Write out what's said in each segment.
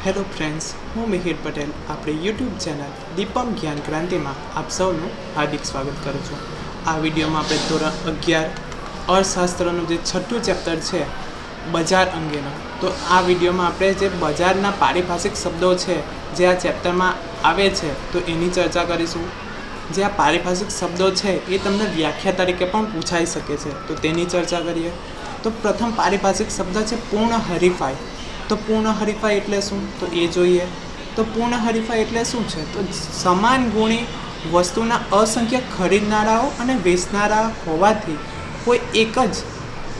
Hello friends, હું મિહિર પટેલ આપણી YouTube channel Deepam જ્ઞાન ક્રાંતિમાં આપ સૌનું હાર્દિક સ્વાગત કરું છું। આ વિડીયોમાં આપણે ધોરણ 11 અર્થશાસ્ત્રનું જે છઠ્ઠું ચેપ્ટર છે બજાર અંગેનું, તો આ વિડીયોમાં આપણે જે બજારના પારિભાષિક શબ્દો છે જે આ ચેપ્ટરમાં આવે છે તો એની ચર્ચા કરીશું। જે આ પારિભાષિક શબ્દો છે એ તમને વ્યાખ્યા તરીકે પણ પૂછાઈ શકે છે, તો તેની ચર્ચા કરીએ। તો પ્રથમ પારિભાષિક શબ્દ છે પૂર્ણ હરીફાઈ। તો પૂર્ણ હરીફાઈ એટલે શું, તો એ જોઈએ। તો પૂર્ણ હરીફાઈ એટલે શું છે, તો સમાન ગુણી વસ્તુના અસંખ્ય ખરીદનારાઓ અને વેચનારા હોવાથી કોઈ એક જ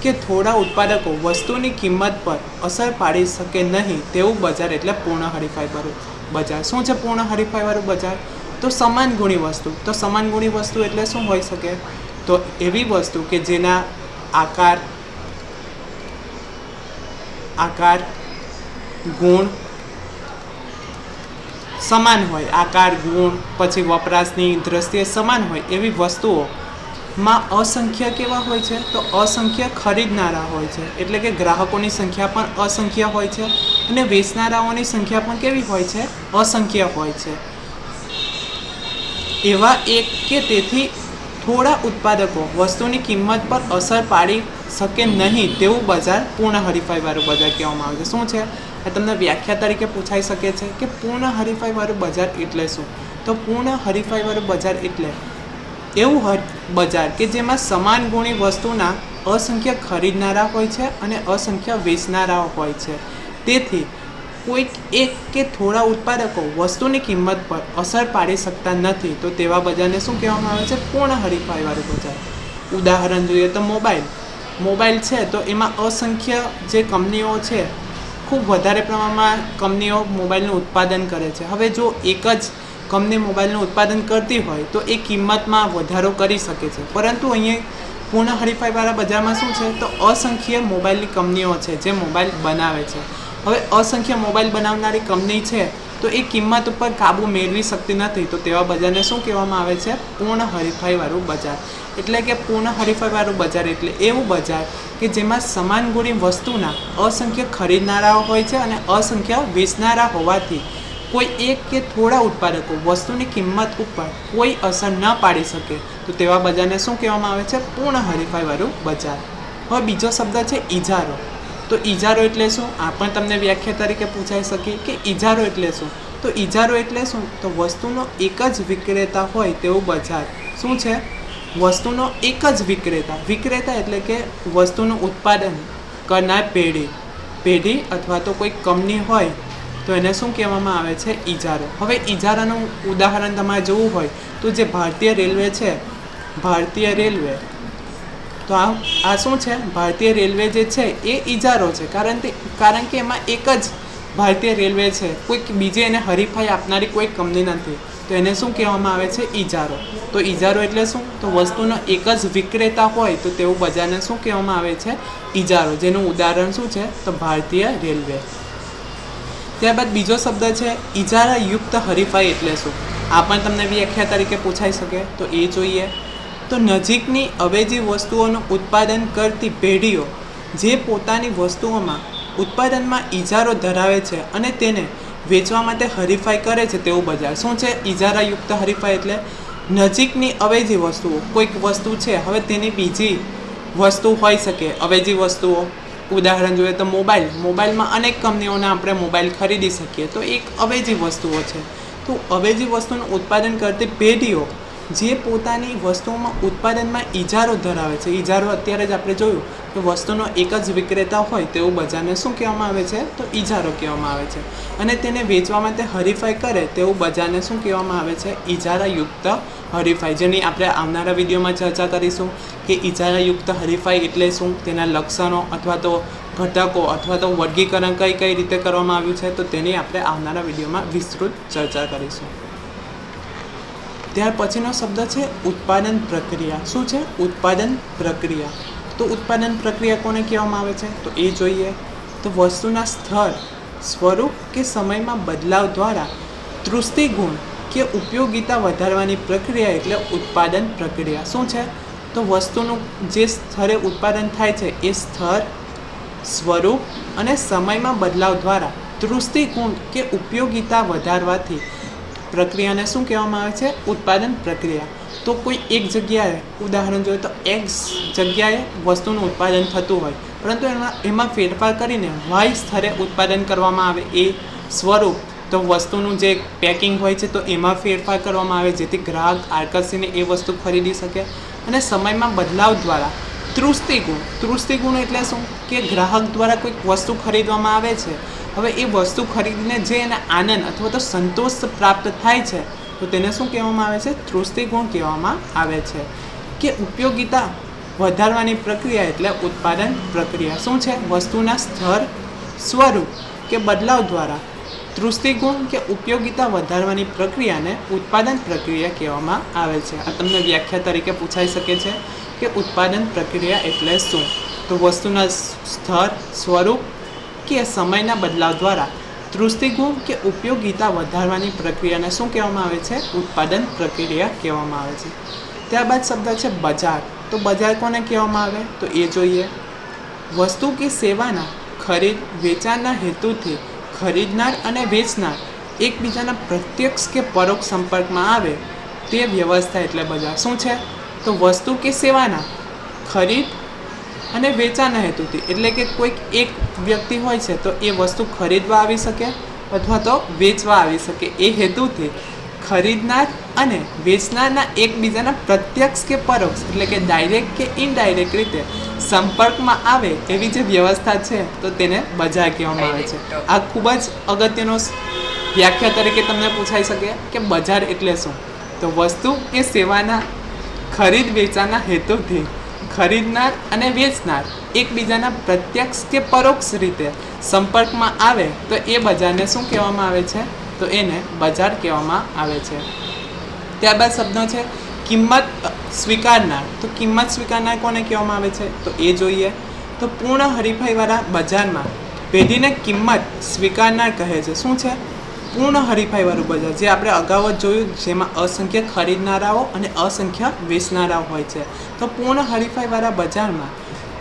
કે થોડા ઉત્પાદકો વસ્તુની કિંમત પર અસર પાડી શકે નહીં તેવું બજાર એટલે પૂર્ણ હરીફાઈવાળું બજાર। શું છે પૂર્ણ હરીફાઈવાળું બજાર, તો સમાન ગુણી વસ્તુ। તો સમાન ગુણી વસ્તુ એટલે શું હોઈ શકે, તો એવી વસ્તુ કે જેના આકાર ગુણ સમાન હોય, આકાર ગુણ પછી વપરાશની દ્રષ્ટિએ સમાન હોય એવી વસ્તુઓમાં અસંખ્ય કેવા હોય છે, તો અસંખ્ય ખરીદનારા હોય છે, એટલે કે ગ્રાહકોની સંખ્યા પણ અસંખ્ય હોય છે અને વેચનારાઓની સંખ્યા પણ કેવી હોય છે, અસંખ્ય હોય છે। એવા એક કે તેથી થોડા ઉત્પાદકો વસ્તુની કિંમત પર અસર પાડી શકે નહીં તેવું બજાર પૂર્ણ હરીફાઈવાળું બજાર કહેવામાં આવે છે। શું છે આ તમને વ્યાખ્યા તરીકે પૂછાઈ શકે છે કે પૂર્ણ હરીફાઈવાળું બજાર એટલે શું, તો પૂર્ણ હરીફાઈવાળું બજાર એટલે એવું બજાર કે જેમાં સમાન ગુણી વસ્તુના અસંખ્ય ખરીદનારા હોય છે અને અસંખ્ય વેચનારાઓ હોય છે, તેથી કોઈક એક કે થોડા ઉત્પાદકો વસ્તુની કિંમત પર અસર પાડી શકતા નથી, તો તેવા બજારને શું કહેવામાં આવે છે, પૂર્ણ હરીફાઈવાળું બજાર। ઉદાહરણ જોઈએ તો મોબાઈલ છે તો એમાં અસંખ્ય જે કંપનીઓ છે, ખૂબ વધારે પ્રમાણમાં કંપનીઓ મોબાઈલનું ઉત્પાદન કરે છે। હવે જો એક જ કંપની મોબાઈલનું ઉત્પાદન કરતી હોય તો એ કિંમતમાં વધારો કરી શકે છે, પરંતુ અહીંયા પૂર્ણ હરીફાઈવાળા બજારમાં શું છે, તો અસંખ્ય મોબાઈલની કંપનીઓ છે જે મોબાઈલ બનાવે છે। હવે અસંખ્ય મોબાઈલ બનાવનારી કંપની છે તો એ કિંમત ઉપર કાબૂ મેળવી શકતી નથી, તો તેવા બજારને શું કહેવામાં આવે છે, પૂર્ણ હરીફાઈવાળું બજાર। એટલે કે પૂર્ણ હરીફાઈવાળું બજાર એટલે એવું બજાર કે જેમાં સમાન ગુણી વસ્તુના અસંખ્ય ખરીદનારાઓ હોય છે અને અસંખ્ય વેચનારા હોવાથી કોઈ એક કે થોડા ઉત્પાદકો વસ્તુની કિંમત ઉપર કોઈ અસર ન પાડી શકે, તો તેવા બજારને શું કહેવામાં આવે છે, પૂર્ણ હરીફાઈવાળું બજાર। હવે બીજો શબ્દ છે ઇજારો। તો ઇજારો એટલે શું, આ પણ તમને વ્યાખ્યા તરીકે પૂછાઈ શકે કે ઇજારો એટલે શું, તો ઇજારો એટલે શું, તો વસ્તુનો એક જ વિક્રેતા હોય તેવું બજાર। શું છે, વસ્તુનો એક જ વિક્રેતા એટલે કે વસ્તુનું ઉત્પાદન કરનાર પેઢી અથવા તો કોઈ કંપની હોય તો એને શું કહેવામાં આવે છે, ઇજારો। હવે ઇજારાનું ઉદાહરણ તમારે જોવું હોય તો જે ભારતીય રેલવે છે, તો આ શું છે, ભારતીય રેલવે જે છે એ ઇજારો છે, કારણ કે એમાં એક જ ભારતીય રેલવે છે, કોઈક બીજી એને હરીફાઈ આપનારી કોઈ કંપની નથી, તો એને શું કહેવામાં આવે છે, ઇજારો। તો ઇજારો એટલે શું, તો વસ્તુનો એક જ વિક્રેતા હોય તો તેવું બજારને શું કહેવામાં આવે છે, ઇજારો, જેનું ઉદાહરણ શું છે, તો ભારતીય રેલવે। ત્યારબાદ બીજો શબ્દ છે ઇજારાયુક્ત હરીફાઈ એટલે શું, આ પણ તમને વ્યાખ્યા તરીકે પૂછાઈ શકે, તો એ જોઈએ। તો નજીકની અવેજી વસ્તુઓનું ઉત્પાદન કરતી પેઢીઓ જે પોતાની વસ્તુઓમાં ઉત્પાદનમાં ઇજારો ધરાવે છે અને તેને વેચવા માટે હરીફાઈ કરે છે તેવું બજાર। શું છે ઇજારાયુક્ત હરીફાઈ એટલે નજીકની અવેજી વસ્તુઓ, કોઈક વસ્તુ છે હવે તેની બીજી વસ્તુ હોઈ શકે, અવેજી વસ્તુઓ ઉદાહરણ જોઈએ તો મોબાઈલમાં અનેક કંપનીઓના આપણે મોબાઈલ ખરીદી શકીએ, તો એક અવેજી વસ્તુઓ છે। તો અવેજી વસ્તુનું ઉત્પાદન કરતી પેઢીઓ જે પોતાની વસ્તુઓમાં ઉત્પાદનમાં ઇજારો ધરાવે છે, ઇજારો અત્યારે જ આપણે જોયું કે વસ્તુનો એક જ વિક્રેતા હોય તેવું બજારને શું કહેવામાં આવે છે, તો ઇજારો કહેવામાં આવે છે, અને તેને વેચવા માટે હરીફાઈ કરે તેવું બજારને શું કહેવામાં આવે છે, ઇજારાયુક્ત હરીફાઈ, જેની આપણે આવનારા વિડીયોમાં ચર્ચા કરીશું કે ઇજારાયુક્ત હરીફાઈ એટલે શું, તેના લક્ષણો અથવા તો ઘટકો અથવા તો વર્ગીકરણ કઈ રીતે કરવામાં આવ્યું છે, તો તેની આપણે આવનારા વિડીયોમાં વિસ્તૃત ચર્ચા કરીશું। ત્યાર પછીનો શબ્દ છે ઉત્પાદન પ્રક્રિયા। શું છે, ઉત્પાદન પ્રક્રિયા। તો ઉત્પાદન પ્રક્રિયા કોને કહેવામાં આવે છે, તો એ જોઈએ। તો વસ્તુના સ્તર, સ્વરૂપ કે સમયમાં બદલાવ દ્વારા તૃષ્ટિગુણ કે ઉપયોગિતા વધારવાની પ્રક્રિયા એટલે ઉત્પાદન પ્રક્રિયા। શું છે, તો વસ્તુનું જે સ્તરે ઉત્પાદન થાય છે એ સ્તર, સ્વરૂપ અને સમયમાં બદલાવ દ્વારા દૃષ્ટિકોણ કે ઉપયોગિતા વધારવાથી પ્રક્રિયાને શું કહેવામાં આવે છે? ઉત્પાદન પ્રક્રિયા. તો કોઈ એક જગ્યાએ ઉદાહરણ જોઈએ તો એક્સ જગ્યાએ વસ્તુનું ઉત્પાદન થતું હોય, પરંતુ એમાં ફેરફાર કરીને વાય સ્તરે ઉત્પાદન કરવામાં આવે. એ સ્વરૂપ તો વસ્તુનું જે પેકિંગ હોય છે તો એમાં ફેરફાર કરવામાં આવે, જેથી ગ્રાહક આકર્ષીને એ વસ્તુ ખરીદી શકે. અને સમયમાં બદલાવ દ્વારા તૃષ્ટિગુણ એટલે શું? કે ગ્રાહક દ્વારા કોઈક વસ્તુ ખરીદવામાં આવે છે. હવે એ વસ્તુ ખરીદીને જે એને આનંદ અથવા તો સંતોષ પ્રાપ્ત થાય છે તો તેને શું કહેવામાં આવે છે? તૃષ્ટિગુણ કહેવામાં આવે છે. કે ઉપયોગિતા વધારવાની પ્રક્રિયા એટલે ઉત્પાદન પ્રક્રિયા. શું છે? વસ્તુના સ્તર, સ્વરૂપ કે બદલાવ દ્વારા તૃષ્ટિગુણ કે ઉપયોગિતા વધારવાની પ્રક્રિયાને ઉત્પાદન પ્રક્રિયા કહેવામાં આવે છે. આ તમને વ્યાખ્યા તરીકે પૂછાઈ શકે છે કે ઉત્પાદન પ્રક્રિયા એટલે શું? તો વસ્તુના સ્તર, સ્વરૂપ કે સમયના બદલાવ દ્વારા તૃષ્ટિગુણ કે ઉપયોગિતા વધારવાની પ્રક્રિયાને શું કહેવામાં આવે છે? ઉત્પાદન પ્રક્રિયા કહેવામાં આવે છે. ત્યારબાદ શબ્દ છે બજાર. તો બજાર કોને કહેવામાં આવે? તો એ જોઈએ. વસ્તુ કે સેવાના ખરીદ વેચાણના હેતુથી ખરીદનાર અને વેચનાર એકબીજાના પ્રત્યક્ષ કે પરોક્ષ સંપર્કમાં આવે તે વ્યવસ્થા એટલે બજાર. શું છે? તો વસ્તુ કે સેવાના ખરીદ અને વેચાણના હેતુથી, એટલે કે કોઈક એક વ્યક્તિ હોય છે તો એ વસ્તુ ખરીદવા આવી શકે અથવા તો વેચવા આવી શકે. એ હેતુથી ખરીદનાર અને વેચનારના એકબીજાના પ્રત્યક્ષ કે પરોક્ષ, એટલે કે ડાયરેક્ટ કે ઇનડાયરેક્ટ રીતે સંપર્કમાં આવે એવી જે વ્યવસ્થા છે તો તેને બજાર કહેવામાં આવે છે. આ ખૂબ જ અગત્યનો વ્યાખ્યા તરીકે તમને પૂછાઈ શકે કે બજાર એટલે શું? તો વસ્તુ કે સેવાના ખરીદ વેચાણના હેતુથી ખરીદનાર અને વેચનાર એકબીજાના પ્રત્યક્ષ કે પરોક્ષ રીતે સંપર્કમાં આવે તો એ બજારને શું કહેવામાં આવે છે? તો એને બજાર કહેવામાં આવે છે. ત્યારબાદ શબ્દ છે કિંમત સ્વીકારનાર. તો કિંમત સ્વીકારનાર કોને કહેવામાં આવે છે? તો એ જોઈએ. તો પૂર્ણ હરીફાઈવાળા બજારમાં પેઢીને કિંમત સ્વીકારનાર કહે છે. શું છે? પૂર્ણ હરીફાઈવાળું બજાર, જે આપણે અગાઉ જ જોયું, જેમાં અસંખ્ય ખરીદનારાઓ અને અસંખ્ય વેચનારાઓ હોય છે. તો પૂર્ણ હરીફાઈવાળા બજારમાં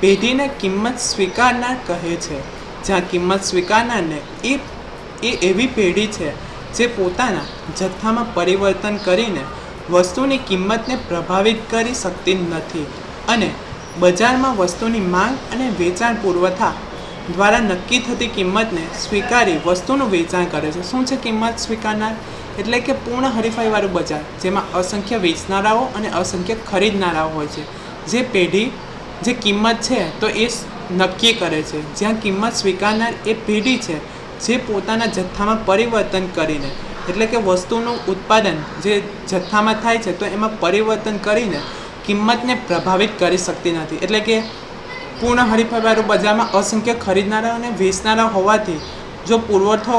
પેઢીને કિંમત સ્વીકારનાર કહે છે. જ્યાં કિંમત સ્વીકારનારને એ એવી પેઢી છે જે પોતાના જથ્થામાં પરિવર્તન કરીને વસ્તુની કિંમતને પ્રભાવિત કરી શકતી નથી અને બજારમાં વસ્તુની માંગ અને વેચાણ પુરવઠા દ્વારા નક્કી થતી કિંમતને સ્વીકારી વસ્તુનું વેચાણ કરે છે. શું છે કિંમત સ્વીકારનાર? એટલે કે પૂર્ણ હરીફાઈવાળું બજાર, જેમાં અસંખ્ય વેચનારાઓ અને અસંખ્ય ખરીદનારાઓ હોય છે. જે પેઢી જે કિંમત છે તો એ નક્કી કરે છે. જ્યાં કિંમત સ્વીકારનાર એ પેઢી છે જે પોતાના જથ્થામાં પરિવર્તન કરીને, એટલે કે વસ્તુનું ઉત્પાદન જે જથ્થામાં થાય છે તો એમાં પરિવર્તન કરીને કિંમતને પ્રભાવિત કરી શકતી નથી. એટલે કે પૂર્ણ હરીફાઈવાળું બજારમાં અસંખ્ય ખરીદનારા અને વેચનારા હોવાથી જો પુરવઠો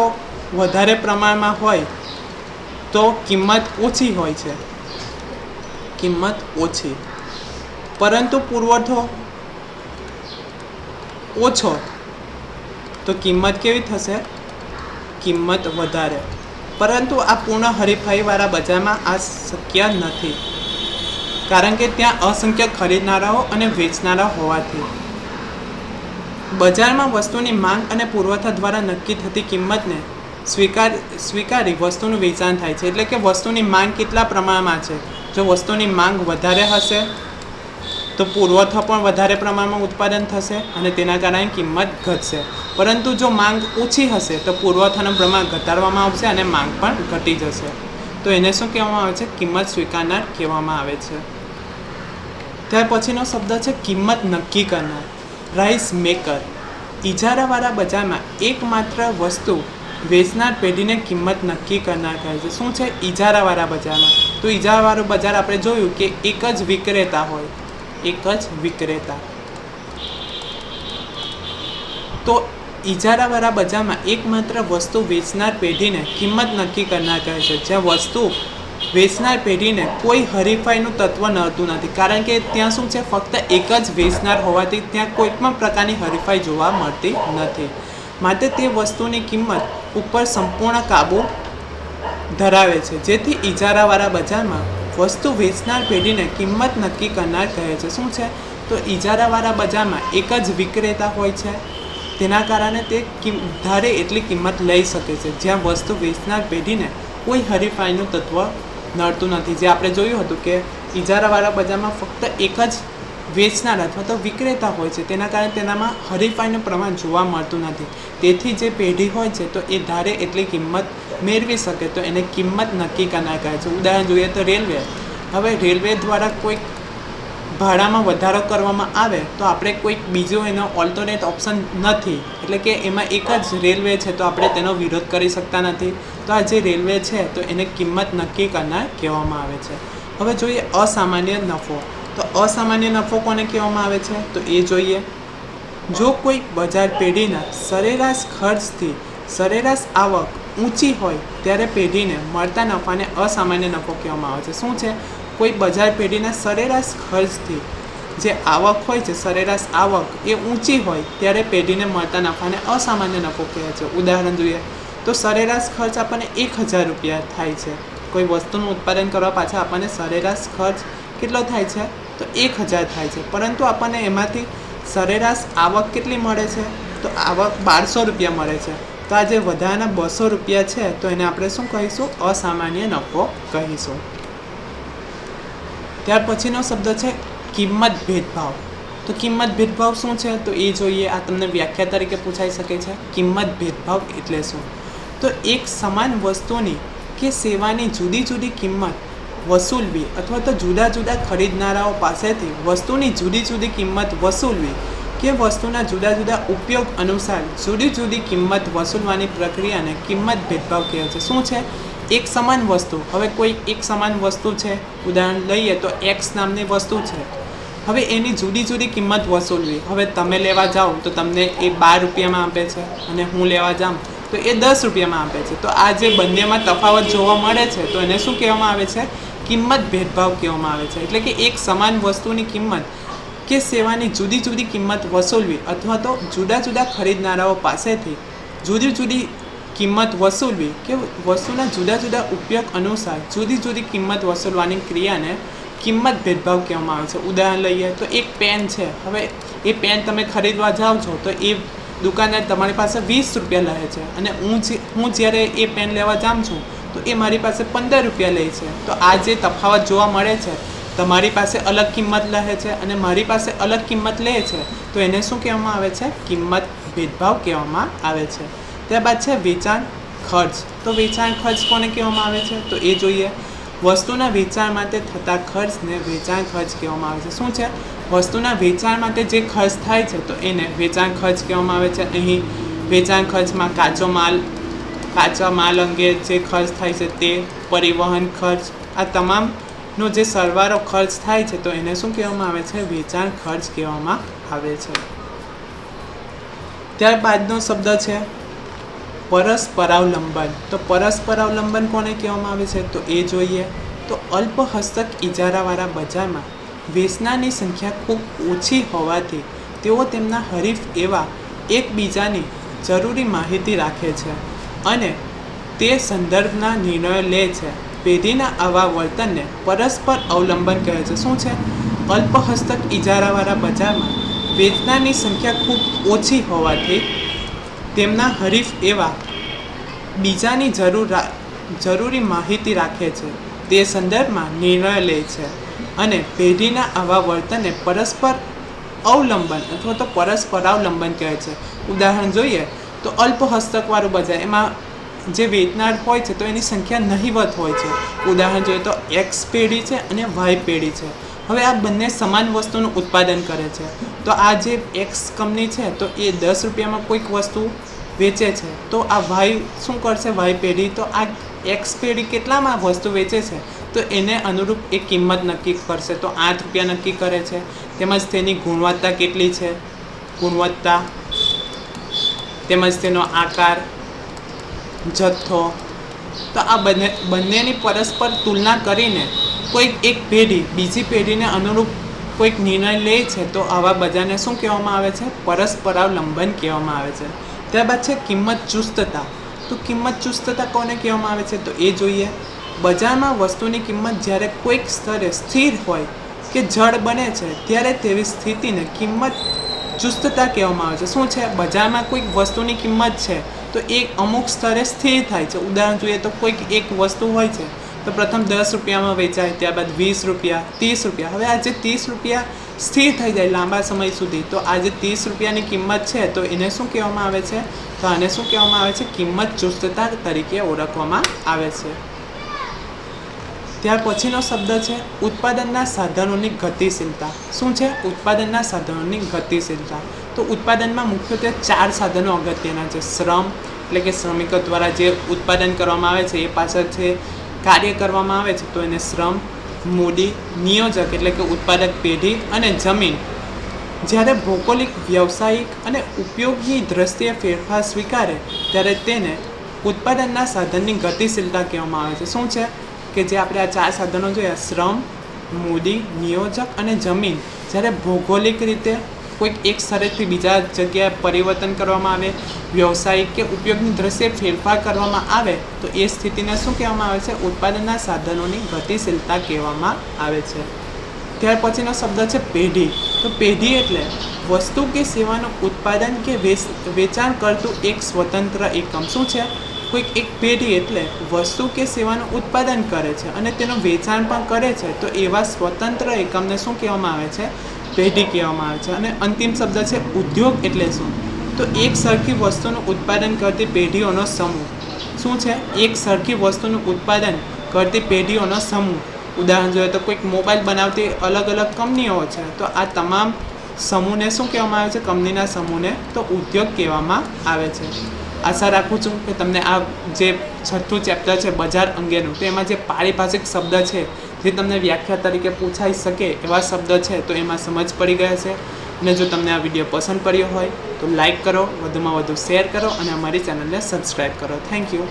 વધારે પ્રમાણમાં હોય તો કિંમત ઓછી હોય છે, કિંમત ઓછી. પરંતુ પુરવઠો ઓછો તો કિંમત કેવી થશે? કિંમત વધારે. પરંતુ આ પૂર્ણ હરીફાઈવાળા બજારમાં આ શક્ય નથી, કારણ કે ત્યાં અસંખ્ય ખરીદનારાઓ અને વેચનારા હોવાથી. બજારમાં વસ્તુની માંગ અને પુરવઠા દ્વારા નક્કી થતી કિંમતને સ્વીકારી વસ્તુનું વેચાણ થાય છે. એટલે કે વસ્તુની માંગ કેટલા પ્રમાણમાં છે. જો વસ્તુની માંગ વધારે હશે તો પુરવઠો પણ વધારે પ્રમાણમાં ઉત્પાદન થશે અને તેના કારણે કિંમત ઘટશે. પરંતુ જો માંગ ઓછી હશે તો પુરવઠાનું પ્રમાણ ઘટાડવામાં આવશે અને માંગ પણ ઘટી જશે. તો એને શું કહેવામાં આવે છે? કિંમત સ્વીકારનાર કહેવામાં આવે છે. ત્યાર પછીનો શબ્દ છે કિંમત નક્કી કરનાર, પ્રાઇસ મેકર. ઇજારાવાળા બજારમાં એકમાત્ર વસ્તુ વેચનાર પેઢીને કિંમત નક્કી કરનાર કહે છે. શું છે? ઇજારાવાળા બજારમાં. તો ઇજારાવાળું બજાર આપણે જોયું કે એક જ વિક્રેતા હોય, એક જ વિક્રેતા. તો ઇજારાવાળા બજારમાં એકમાત્ર વસ્તુ વેચનાર પેઢીને કિંમત નક્કી કરનાર કહે છે. જ્યાં વસ્તુ વેચનાર પેઢીને કોઈ હરીફાઈનું તત્વ નડતું નથી, કારણ કે ત્યાં શું છે? ફક્ત એક જ વેચનાર હોવાથી ત્યાં કોઈ પણ પ્રકારની હરીફાઈ જોવા મળતી નથી. માટે તે વસ્તુની કિંમત ઉપર સંપૂર્ણ કાબુ ધરાવે છે, જેથી ઇજારાવાળા બજારમાં વસ્તુ વેચનાર પેઢીને કિંમત નક્કી કરનાર કહે છે. શું છે? તો ઇજારાવાળા બજારમાં એક જ વિક્રેતા હોય છે તેના કારણે તે ધારે એટલી કિંમત લઈ શકે છે, જ્યાં વસ્તુ વેચનાર પેઢીને કોઈ હરીફાઈનું તત્વ નડતું નથી. જે આપણે જોયું હતું કે ઇજારાવાળા બજારમાં ફક્ત એક જ વેચનાર અથવા તો વિક્રેતા હોય છે, તેના કારણે તેનામાં હરીફાઈનું પ્રમાણ જોવા મળતું નથી. તેથી જે પેઢી હોય છે તો એ ધારે એટલી કિંમત મેળવી શકે તો એને કિંમત નક્કી કરનાર કહે છે. ઉદાહરણ જોઈએ તો રેલવે. હવે રેલવે દ્વારા કોઈક ભાડામાં વધારો કરવામાં આવે તો આપણે કોઈક બીજો એનો ઓલ્ટરનેટ ઓપ્શન નથી, એટલે કે એમાં એક જ રેલવે છે તો આપણે તેનો વિરોધ કરી શકતા નથી. તો આ જે રેલવે છે તો એને કિંમત નક્કી કરનાર કહેવામાં આવે છે. હવે જોઈએ અસામાન્ય નફો. તો અસામાન્ય નફો કોને કહેવામાં આવે છે તો એ જોઈએ. જો કોઈ બજાર પેઢીના સરેરાશ ખર્ચથી સરેરાશ આવક ઊંચી હોય ત્યારે પેઢીને મળતા નફાને અસામાન્ય નફો કહેવામાં આવે છે. શું છે? કોઈ બજાર પેઢીના સરેરાશ ખર્ચથી જે આવક હોય છે, સરેરાશ આવક એ ઊંચી હોય ત્યારે પેઢીને મળતા નફાને અસામાન્ય નફો કહે છે. ઉદાહરણ જોઈએ તો સરેરાશ ખર્ચ આપણને 1000 રૂપિયા થાય છે. કોઈ વસ્તુનું ઉત્પાદન કરવા પાછળ આપણને સરેરાશ ખર્ચ કેટલો થાય છે તો 1000 થાય છે, પરંતુ આપણને એમાંથી સરેરાશ આવક કેટલી મળે છે તો આવક 1200 રૂપિયા મળે છે. તો આ જે વધારાના 200 રૂપિયા છે તો એને આપણે શું કહીશું? અસામાન્ય નફો કહીશું. ત્યાર પછીનો શબ્દ છે કિંમત ભેદભાવ. તો કિંમત ભેદભાવ શું છે તો એ જોઈએ. આ તમને વ્યાખ્યા તરીકે પૂછાઈ શકે છે. કિંમત ભેદભાવ એટલે શું? તો એક સમાન વસ્તુની કે સેવાની જુદી જુદી કિંમત વસૂલવી અથવા તો જુદા જુદા ખરીદનારાઓ પાસેથી વસ્તુની જુદી જુદી કિંમત વસૂલવી કે વસ્તુના જુદા જુદા ઉપયોગ અનુસાર જુદી જુદી કિંમત વસૂલવાની પ્રક્રિયાને કિંમત ભેદભાવ કહે છે. શું છે? એક સમાન વસ્તુ. હવે કોઈ એક સમાન વસ્તુ છે, ઉદાહરણ લઈએ તો એક્સ નામની વસ્તુ છે. હવે એની જુદી જુદી કિંમત વસૂલવી. હવે તમે લેવા જાઓ તો તમને એ 12 રૂપિયામાં આપે છે અને હું લેવા જાઉં તો એ 10 રૂપિયામાં આપે છે. તો આ જે બંનેમાં તફાવત જોવા મળે છે તો એને શું કહેવામાં આવે છે? કિંમત ભેદભાવ કહેવામાં આવે છે. એટલે કે એક સમાન વસ્તુની કિંમત કે સેવાની જુદી જુદી કિંમત વસૂલવી અથવા તો જુદા જુદા ખરીદનારાઓ પાસેથી જુદી જુદી કિંમત વસૂલવી કે વસ્તુના જુદા જુદા ઉપયોગ અનુસાર જુદી જુદી કિંમત વસૂલવાની ક્રિયાને કિંમત ભેદભાવ કહેવામાં આવે છે. ઉદાહરણ લઈએ તો એક પેન છે. હવે એ પેન તમે ખરીદવા જાઓ છો તો એ દુકાનદાર તમારી પાસે 20 રૂપિયા લે છે અને હું જ્યારે એ પેન લેવા જાઉં છું તો એ મારી પાસે 15 રૂપિયા લે છે. તો આ જે તફાવત જોવા મળે છે, તમારી પાસે અલગ કિંમત લે છે અને મારી પાસે અલગ કિંમત લે છે, તો એને શું કહેવામાં આવે છે? કિંમત ભેદભાવ કહેવામાં આવે છે. ત્યારબાદ છે વેચાણ ખર્ચ. તો વેચાણ ખર્ચ કોને કહેવામાં આવે છે તો એ જોઈએ. વસ્તુના વેચાણ માટે થતા ખર્ચને વેચાણ ખર્ચ કહેવામાં આવે છે. શું છે? વસ્તુના વેચાણ માટે જે ખર્ચ થાય છે તો એને વેચાણ ખર્ચ કહેવામાં આવે છે. અહીં વેચાણ ખર્ચમાં કાચા માલ અંગે જે ખર્ચ થાય છે તે, પરિવહન ખર્ચ, આ તમામનો જે સરવાળો ખર્ચ થાય છે તો એને શું કહેવામાં આવે છે? વેચાણ ખર્ચ કહેવામાં આવે છે. ત્યારબાદનો શબ્દ છે પરસ્પરાવલંબન. તો પરસ્પરાવલંબન કોને કહેવામાં આવે છે તો એ જોઈએ. તો અલ્પ હસ્તક ઇજારાવાળા બજારમાં વેચનારની સંખ્યા ખૂબ ઓછી હોવાથી તેઓ તેમના હરીફ એવા એકબીજાની જરૂરી માહિતી રાખે છે અને તે સંદર્ભના નિર્ણયો લે છે. પેઢીના આવા વર્તનને પરસ્પર અવલંબન કહે છે. શું છે? અલ્પ હસ્તક ઇજારાવાળા બજારમાં વેચનારની સંખ્યા ખૂબ ઓછી હોવાથી તેમના હરીફ એવા બીજાની જરૂરી માહિતી રાખે છે, તે સંદર્ભમાં નિર્ણય લે છે અને પેઢીના આવા વર્તનને પરસ્પર અવલંબન અથવા તો પરસ્પરાવલંબન કહે છે. ઉદાહરણ જોઈએ તો અલ્પ હસ્તકવાળું બજાર, એમાં જે વેચનાર હોય છે તો એની સંખ્યા નહિવત હોય છે. ઉદાહરણ જોઈએ તો એક્સ પેઢી છે અને વાય પેઢી છે. હવે આ બંને સમાન વસ્તુનું ઉત્પાદન કરે છે. તો આ જે એક્સ કંપની છે તો એ 10 રૂપિયામાં કોઈક વસ્તુ વેચે છે, તો આ વાય શું કરશે? વાય પેઢી તો આ એક્સ પેઢી કેટલામાં વસ્તુ વેચે છે તો એને અનુરૂપ એ કિંમત નક્કી કરશે. તો 8 રૂપિયા નક્કી કરે છે. તેમજ તેની ગુણવત્તા કેટલી છે, તેમજ તેનો આકાર, જથ્થો. તો આ બંનેની પરસ્પર તુલના કરીને કોઈક એક પેઢી બીજી પેઢીને અનુરૂપ કોઈક નિર્ણય લે છે તો આવા બજારને શું કહેવામાં આવે છે? પરસ્પરાવલંબન કહેવામાં આવે છે. ત્યારબાદ છે કિંમત ચુસ્તતા. તો કિંમત ચુસ્તતા કોને કહેવામાં આવે છે તો એ જોઈએ. બજારમાં વસ્તુની કિંમત જ્યારે કોઈક સ્તરે સ્થિર હોય કે જડ બને છે ત્યારે તેવી સ્થિતિને કિંમત ચુસ્તતા કહેવામાં આવે છે. શું છે? બજારમાં કોઈક વસ્તુની કિંમત છે તો એ અમુક સ્તરે સ્થિર થાય છે. ઉદાહરણ જોઈએ તો કોઈક એક વસ્તુ હોય છે તો પ્રથમ 10 રૂપિયામાં વેચાય, ત્યારબાદ 20 રૂપિયા, 30 રૂપિયા. હવે આ જે 30 રૂપિયા સ્થિર થઈ જાય લાંબા સમય સુધી, તો આ જે 30 રૂપિયાની કિંમત છે તો એને શું કહેવામાં આવે છે? તો આને શું કહેવામાં આવે છે? કિંમત ચુસ્તતા તરીકે ઓળખવામાં આવે છે. ત્યાર પછીનો શબ્દ છે ઉત્પાદનના સાધનોની ગતિશીલતા. શું છે? ઉત્પાદનના સાધનોની ગતિશીલતા. તો ઉત્પાદનમાં મુખ્યત્વે 4 સાધનો અગત્યના છે. શ્રમ એટલે કે શ્રમિકો દ્વારા જે ઉત્પાદન કરવામાં આવે છે એ પાછળ છે કાર્ય કરવામાં આવે છે તો એને શ્રમ, મૂડી, નિયોજક એટલે કે ઉત્પાદક પેઢી અને જમીન. જ્યારે ભૌગોલિક, વ્યવસાયિક અને ઉપયોગની દ્રષ્ટિએ ફેરફાર સ્વીકારે ત્યારે તેને ઉત્પાદનના સાધનની ગતિશીલતા કહેવામાં આવે છે. શું છે? કે જે આપણે આ 4 સાધનો જોયા, શ્રમ, મૂડી, નિયોજક અને જમીન, જ્યારે ભૌગોલિક રીતે કોઈક એક સ્થળેથી બીજા જગ્યાએ પરિવર્તન કરવામાં આવે, વ્યવસાયિક કે ઉપયોગની દ્રષ્ટિએ ફેરફાર કરવામાં આવે તો એ સ્થિતિને શું કહેવામાં આવે છે? ઉત્પાદનના સાધનોની ગતિશીલતા કહેવામાં આવે છે. ત્યાર પછીનો શબ્દ છે પેઢી. તો પેઢી એટલે વસ્તુ કે સેવાનું ઉત્પાદન કે વેચાણ કરતું એક સ્વતંત્ર એકમ. શું છે? કોઈક એક પેઢી એટલે વસ્તુ કે સેવાનું ઉત્પાદન કરે છે અને તેનું વેચાણ પણ કરે છે તો એવા સ્વતંત્ર એકમને શું કહેવામાં આવે છે? પેઢી કહેવામાં આવે છે. અને અંતિમ શબ્દ છે ઉદ્યોગ. એટલે શું? તો એક સરખી વસ્તુનું ઉત્પાદન કરતી પેઢીઓનો સમૂહ. શું છે? એક સરખી વસ્તુનું ઉત્પાદન કરતી પેઢીઓનો સમૂહ. ઉદાહરણ જોઈએ તો કોઈક મોબાઈલ બનાવતી અલગ અલગ કંપનીઓ છે તો આ તમામ સમૂહને શું કહેવામાં આવે છે? કંપનીના સમૂહને તો ઉદ્યોગ કહેવામાં આવે છે. આશા રાખું છું કે તમને આ જે 6થું ચેપ્ટર છે બજાર અંગેનું, તો એમાં જે પારિભાષિક શબ્દ છે જે તમને વ્યાખ્યા તરીકે પૂછાઈ શકે એવા શબ્દ છે તો એમાં સમજ પડી ગયા છે. અને જો તમને આ વિડીયો પસંદ પડ્યો હોય તો લાઈક કરો, વધુમાં વધુ શેર કરો અને અમારી ચેનલને સબસ્ક્રાઈબ કરો. Thank you.